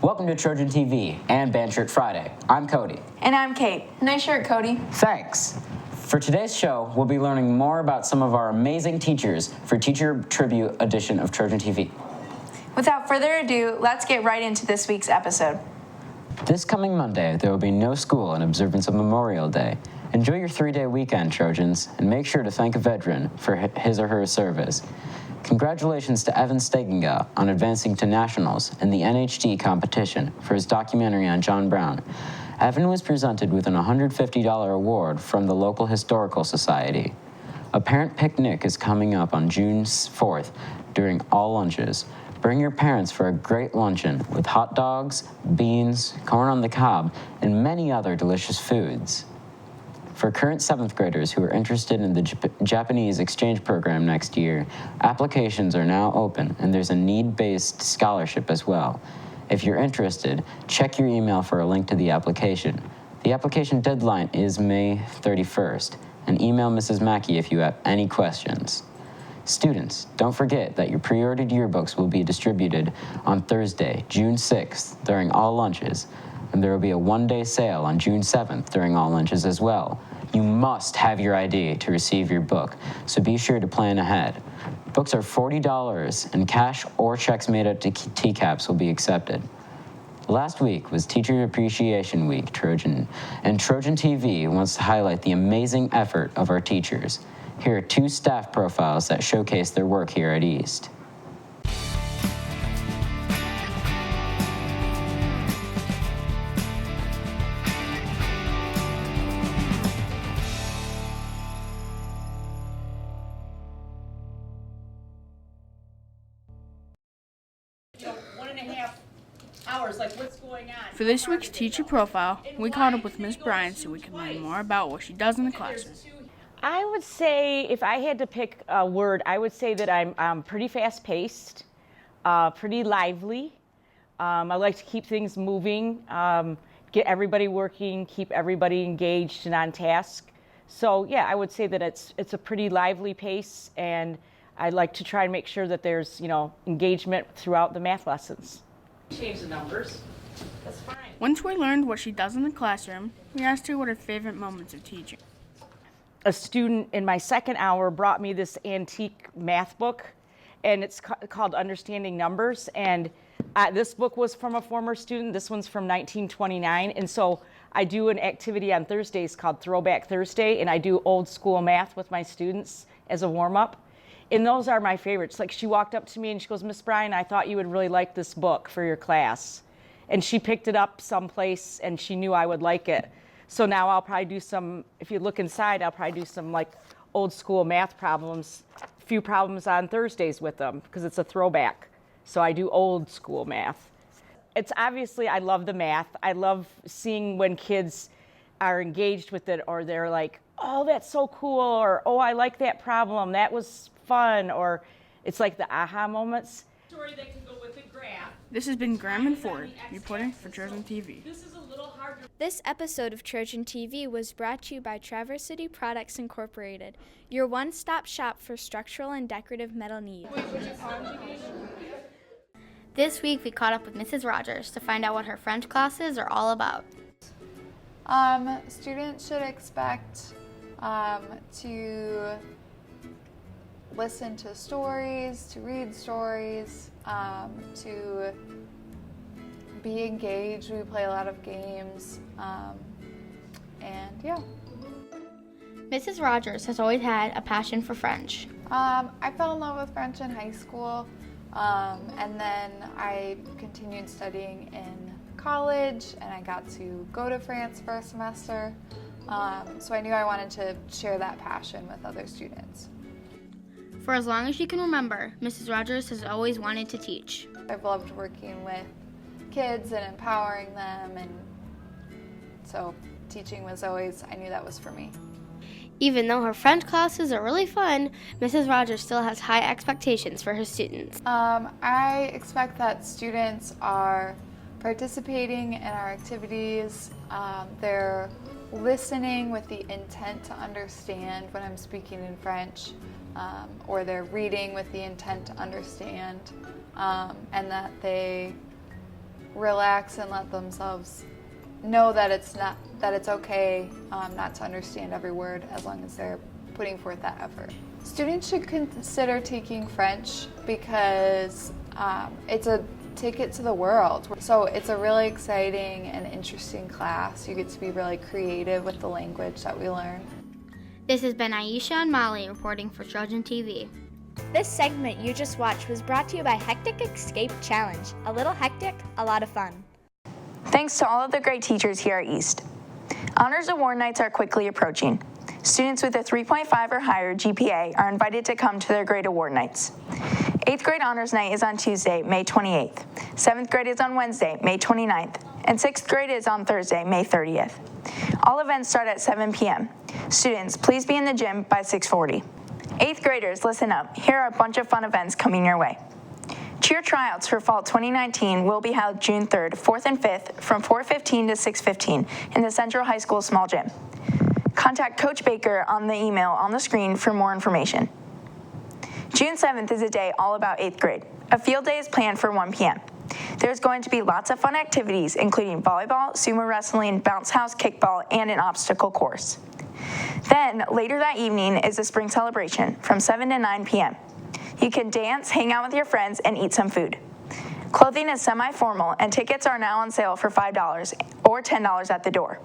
Welcome to Trojan TV and Band Shirt Friday. I'm Cody. And I'm Kate. Nice shirt, Cody. Thanks. For today's show, we'll be learning more about some of our amazing teachers for Teacher Tribute edition of Trojan TV. Without further ado, let's get right into this week's episode. This coming Monday, there will be no school in observance of Memorial Day. Enjoy your 3-day weekend, Trojans, and make sure to thank a veteran for his or her service. Congratulations to Evan Stegenga on advancing to nationals in the NHD competition for his documentary on John Brown. Evan was presented with an $150 award from the local historical society. A parent picnic is coming up on June 4th during all lunches. Bring your parents for a great luncheon with hot dogs, beans, corn on the cob, and many other delicious foods. For current 7th graders who are interested in the Japanese exchange program next year, applications are now open and there's a need-based scholarship as well. If you're interested, check your email for a link to the application. The application deadline is May 31st, and email Mrs. Mackey if you have any questions. Students, don't forget that your pre-ordered yearbooks will be distributed on Thursday, June 6th, during all lunches, and there will be a one-day sale on June 7th during all lunches as well. You must have your ID to receive your book, so be sure to plan ahead. Books are $40, and cash or checks made out to TCAPs will be accepted. Last week was Teacher Appreciation Week, Trojan, and Trojan TV wants to highlight the amazing effort of our teachers. Here are 2 staff profiles that showcase their work here at East. For this week's teacher profile, we caught up with Ms. Bryan so we can learn more about what she does in the classroom. I would say, if I had to pick a word, I would say that I'm pretty fast-paced, pretty lively. I like to keep things moving, get everybody working, keep everybody engaged and on task. So yeah, I would say that it's a pretty lively pace, and I like to try and make sure that there's engagement throughout the math lessons. Change the numbers. That's fine. Once we learned what she does in the classroom, we asked her what her favorite moments of teaching. A student in my second hour brought me this antique math book, and it's called Understanding Numbers. And this book was from a former student. This one's from 1929. And so I do an activity on Thursdays called Throwback Thursday, and I do old school math with my students as a warm-up. And those are my favorites. Like, she walked up to me and she goes, "Miss Bryan, I thought you would really like this book for your class." And she picked it up someplace and she knew I would like it. So now I'll probably do some, if you look inside, I'll probably do some like old school math problems, a few problems on Thursdays with them because it's a throwback. So I do old school math. It's obviously, I love the math. I love seeing when kids are engaged with it, or they're like, "Oh, that's so cool," or "Oh, I like that problem, that was fun," or it's like the aha moments. Story that can go with a graph. This has been Graham and Ford, reporting for Trojan TV. This is a little harder. This episode of Trojan TV was brought to you by Traverse City Products Incorporated, your one-stop shop for structural and decorative metal needs. This week we caught up with Mrs. Rogers to find out what her French classes are all about. Students should expect to listen to stories, to read stories, to be engaged. We play a lot of games, and yeah. Mrs. Rogers has always had a passion for French. I fell in love with French in high school, and then I continued studying in college, and I got to go to France for a semester, so I knew I wanted to share that passion with other students. For as long as she can remember, Mrs. Rogers has always wanted to teach. I've loved working with kids and empowering them, and so teaching was always, I knew that was for me. Even though her French classes are really fun, Mrs. Rogers still has high expectations for her students. I expect that students are participating in our activities. They're listening with the intent to understand when I'm speaking in French, or they're reading with the intent to understand, and that they relax and let themselves know that it's okay not to understand every word as long as they're putting forth that effort. Students should consider taking French because it's a ticket to the world. So it's a really exciting and interesting class. You get to be really creative with the language that we learn. This has been Aisha and Molly reporting for Trojan TV. This segment you just watched was brought to you by Hectic Escape Challenge. A little hectic, a lot of fun. Thanks to all of the great teachers here at East. Honors Award nights are quickly approaching. Students with a 3.5 or higher GPA are invited to come to their grade award nights. 8th grade honors night is on Tuesday, May 28th. 7th grade is on Wednesday, May 29th. And 6th grade is on Thursday, May 30th. All events start at 7 p.m. Students, please be in the gym by 6:40. 8th graders, listen up. Here are a bunch of fun events coming your way. Cheer tryouts for Fall 2019 will be held June 3rd, 4th, and 5th from 4:15 to 6:15 in the Central High School Small Gym. Contact Coach Baker on the email on the screen for more information. June 7th is a day all about 8th grade. A field day is planned for 1 p.m. There's going to be lots of fun activities, including volleyball, sumo wrestling, bounce house, kickball, and an obstacle course. Then, later that evening is the spring celebration from 7 to 9 p.m. You can dance, hang out with your friends, and eat some food. Clothing is semi-formal, and tickets are now on sale for $5 or $10 at the door.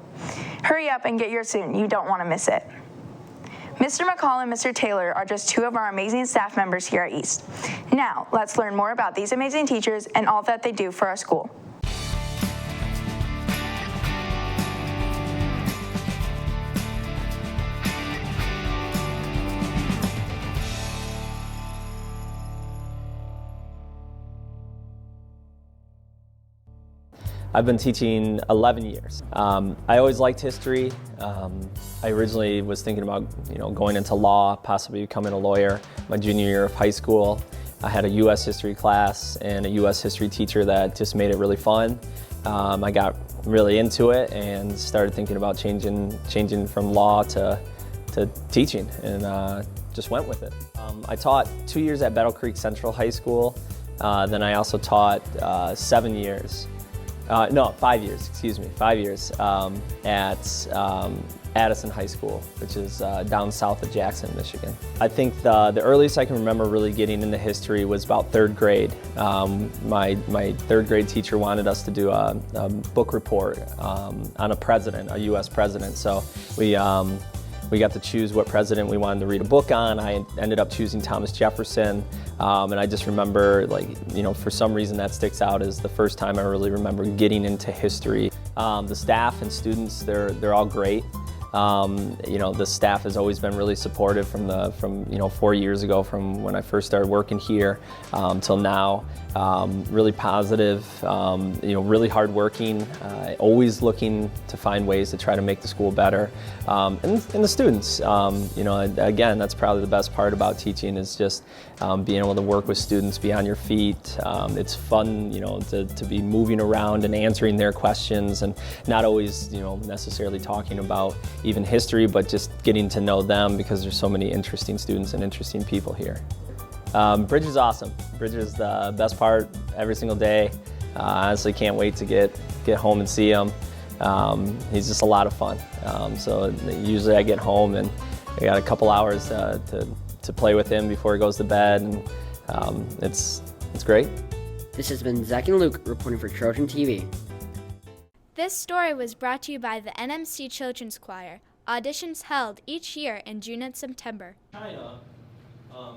Hurry up and get yours soon. You don't want to miss it. Mr. McCall and Mr. Taylor are just two of our amazing staff members here at East. Now, let's learn more about these amazing teachers and all that they do for our school. I've been teaching 11 years. I always liked history. I originally was thinking about going into law, possibly becoming a lawyer. My junior year of high school, I had a U.S. history class and a U.S. history teacher that just made it really fun. I got really into it and started thinking about changing from law to teaching, and just went with it. I taught 2 years at Battle Creek Central High School. Then I also taught 7 years. 5 years, excuse me, 5 years at Addison High School, which is down south of Jackson, Michigan. I think the earliest I can remember really getting into history was about 3rd grade. My 3rd grade teacher wanted us to do a book report on a U.S. president. So we got to choose what president we wanted to read a book on. I ended up choosing Thomas Jefferson. And I just remember, for some reason that sticks out as the first time I really remember getting into history. The staff and students, they're all great. The staff has always been really supportive from 4 years ago, from when I first started working here till now. Really positive, really hardworking, always looking to find ways to try to make the school better. And the students, again, that's probably the best part about teaching, is just being able to work with students, be on your feet. It's fun, to be moving around and answering their questions, and not always, necessarily talking about even history, but just getting to know them, because there's so many interesting students and interesting people here. Bridge is awesome. Bridge is the best part every single day. Honestly, can't wait to get home and see him. He's just a lot of fun. So usually I get home and I got a couple hours to play with him before he goes to bed, and it's great. This has been Zach and Luke reporting for Trojan TV. This story was brought to you by the NMC Children's Choir. Auditions held each year in June and September. China, a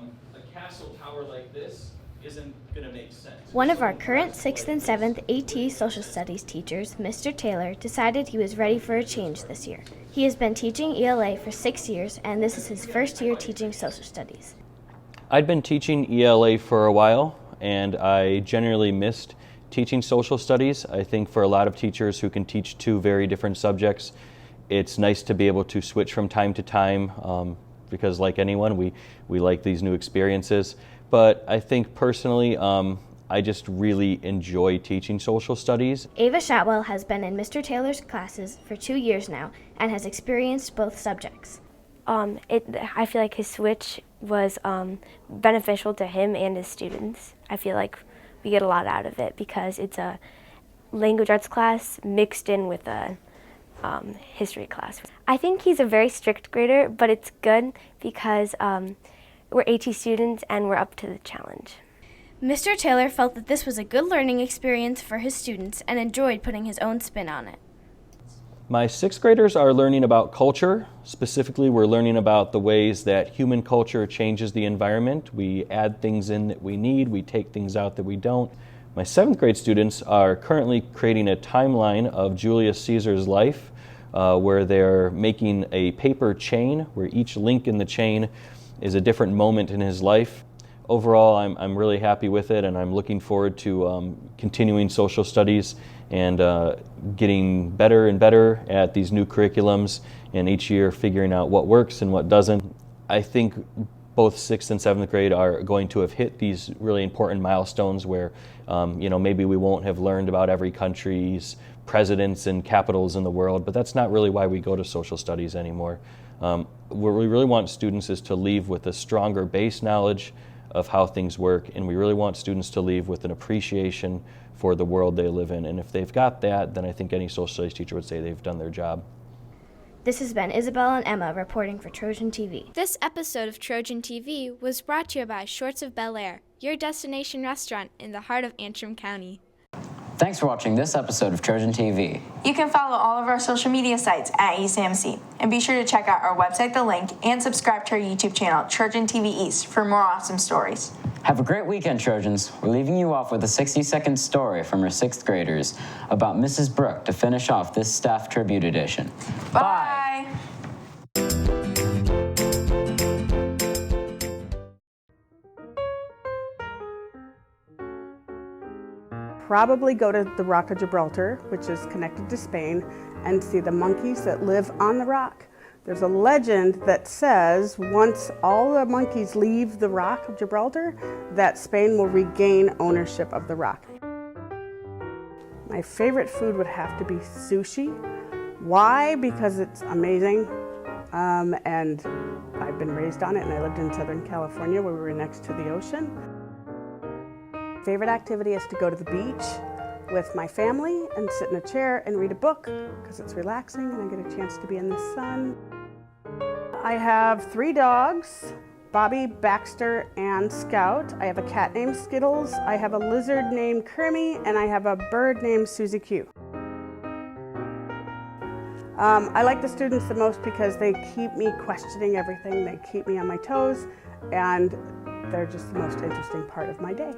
castle tower like this isn't going to make sense. One of our current 6th and 7th AT Social Studies teachers, Mr. Taylor, decided he was ready for a change this year. He has been teaching ELA for 6 years, and this is his first year teaching social studies. I'd been teaching ELA for a while, and I generally missed teaching social studies. I think for a lot of teachers who can teach two very different subjects, it's nice to be able to switch from time to time, because like anyone, we like these new experiences. But I think personally, I just really enjoy teaching social studies. Ava Shotwell has been in Mr. Taylor's classes for 2 years now and has experienced both subjects. I feel like his switch was beneficial to him and his students. I feel like we get a lot out of it because it's a language arts class mixed in with a history class. I think he's a very strict grader, but it's good because we're AT students and we're up to the challenge. Mr. Taylor felt that this was a good learning experience for his students and enjoyed putting his own spin on it. My sixth graders are learning about culture. Specifically, we're learning about the ways that human culture changes the environment. We add things in that we need, we take things out that we don't. My seventh grade students are currently creating a timeline of Julius Caesar's life, where they're making a paper chain, where each link in the chain is a different moment in his life. Overall, I'm really happy with it, and I'm looking forward to continuing social studies and getting better and better at these new curriculums, and each year figuring out what works and what doesn't. I think both 6th and 7th grade are going to have hit these really important milestones where maybe we won't have learned about every country's presidents and capitals in the world, but that's not really why we go to social studies anymore. What we really want students is to leave with a stronger base knowledge of how things work, and we really want students to leave with an appreciation for the world they live in. And if they've got that, then I think any social studies teacher would say they've done their job. This has been Isabel and Emma reporting for Trojan TV. This episode of Trojan TV was brought to you by Shorts of Bel Air, your destination restaurant in the heart of Antrim County. Thanks for watching this episode of Trojan TV. You can follow all of our social media sites at EastAMC, and be sure to check out our website, The Link, and subscribe to our YouTube channel, Trojan TV East, for more awesome stories. Have a great weekend, Trojans. We're leaving you off with a 60-second story from our 6th graders about Mrs. Brooke to finish off this staff tribute edition. Bye. Probably go to the Rock of Gibraltar, which is connected to Spain, and see the monkeys that live on the rock. There's a legend that says once all the monkeys leave the Rock of Gibraltar, that Spain will regain ownership of the rock. My favorite food would have to be sushi. Why? Because it's amazing, and I've been raised on it, and I lived in Southern California where we were next to the ocean. Favorite activity is to go to the beach with my family and sit in a chair and read a book because it's relaxing and I get a chance to be in the sun. I have 3 dogs, Bobby, Baxter, and Scout. I have a cat named Skittles, I have a lizard named Crimmy, and I have a bird named Susie Q. I like the students the most because they keep me questioning everything, they keep me on my toes, and they're just the most interesting part of my day.